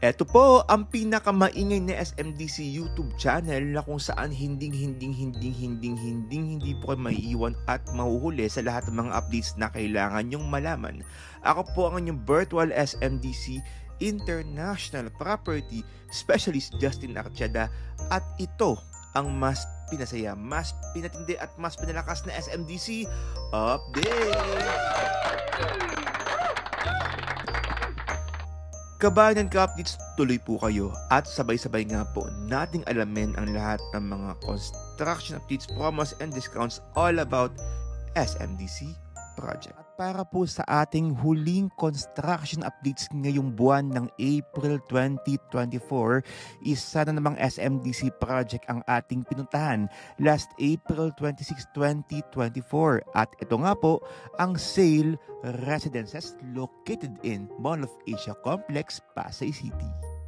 Eto po ang pinakamaingay na SMDC YouTube channel na kung saan hindi po kayo maiiwan at mahuhuli sa lahat ng mga updates na kailangan nyong malaman. Ako po ang inyong virtual SMDC International Property Specialist Justin Archada at ito ang mas pinasaya, mas pinatindi at mas pinalakas na SMDC Update! Kabayan ka-updates, tuloy po kayo at sabay-sabay nga po nating alamin ang lahat ng mga construction updates, promos, and discounts all about SMDC project. At para po sa ating huling construction updates ngayong buwan ng April 2024, isa na namang SMDC project ang ating pinuntahan last April 26, 2024. At ito nga po ang Sale Residences located in Mall of Asia Complex, Pasay City.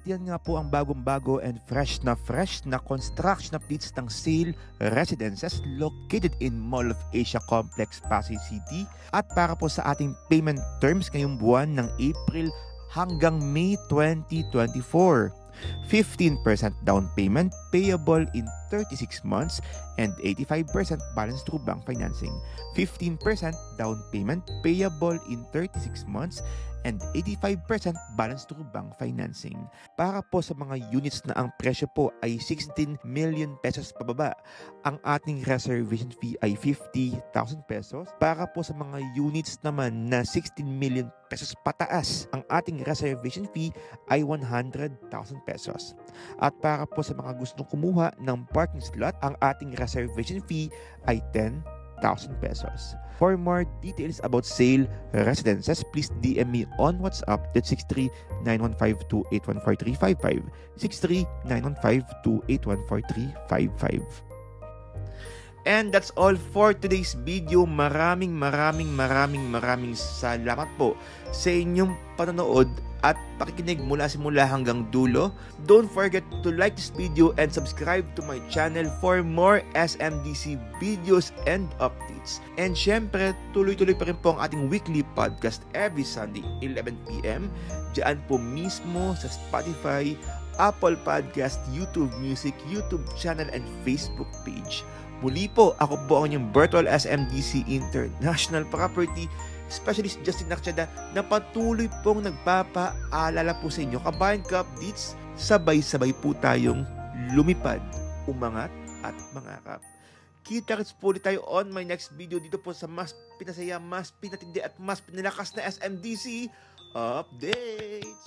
yan nga po ang bagong-bago and fresh na construction updates ng Sale Residences located in Mall of Asia Complex, Pasay City. At para po sa ating payment terms ngayong buwan ng April hanggang May 2024. 15% down payment payable in 36 months and 85% balance through bank financing. 15% down payment payable in 36 months and 85% balance through bank financing. Para po sa mga units na ang presyo po ay 16 million pesos pababa, ang ating reservation fee ay 50,000 pesos. Para po sa mga units naman na 16 million pesos pataas, ang ating reservation fee ay 100,000 pesos. At para po sa mga gustong kumuha ng parking slot, ang ating reservation fee ay 10,000 pesos. For more details about Sale Residences, please DM me on WhatsApp at 63-915-2814355. 63-915-2814355. And that's all for today's video. Maraming salamat po sa inyong panonood at pakikinig mula simula hanggang dulo. Don't forget to like this video and subscribe to my channel for more SMDC videos and updates. And syempre, tuloy-tuloy pa rin po ang ating weekly podcast every Sunday, 11 PM. Diyan po mismo sa Spotify, Apple Podcast, YouTube Music, YouTube channel, and Facebook page. Muli po, ako po ang inyong virtual SMDC International Property Specialist Justin Nakchada na patuloy pong nagpapaalala po sa inyo. Kabayan ka updates, sabay-sabay po tayong lumipad, umangat at mangarap. Kita-kits po ulit tayo on my next video dito po sa mas pinasaya, mas pinatindi at mas pinalakas na SMDC updates.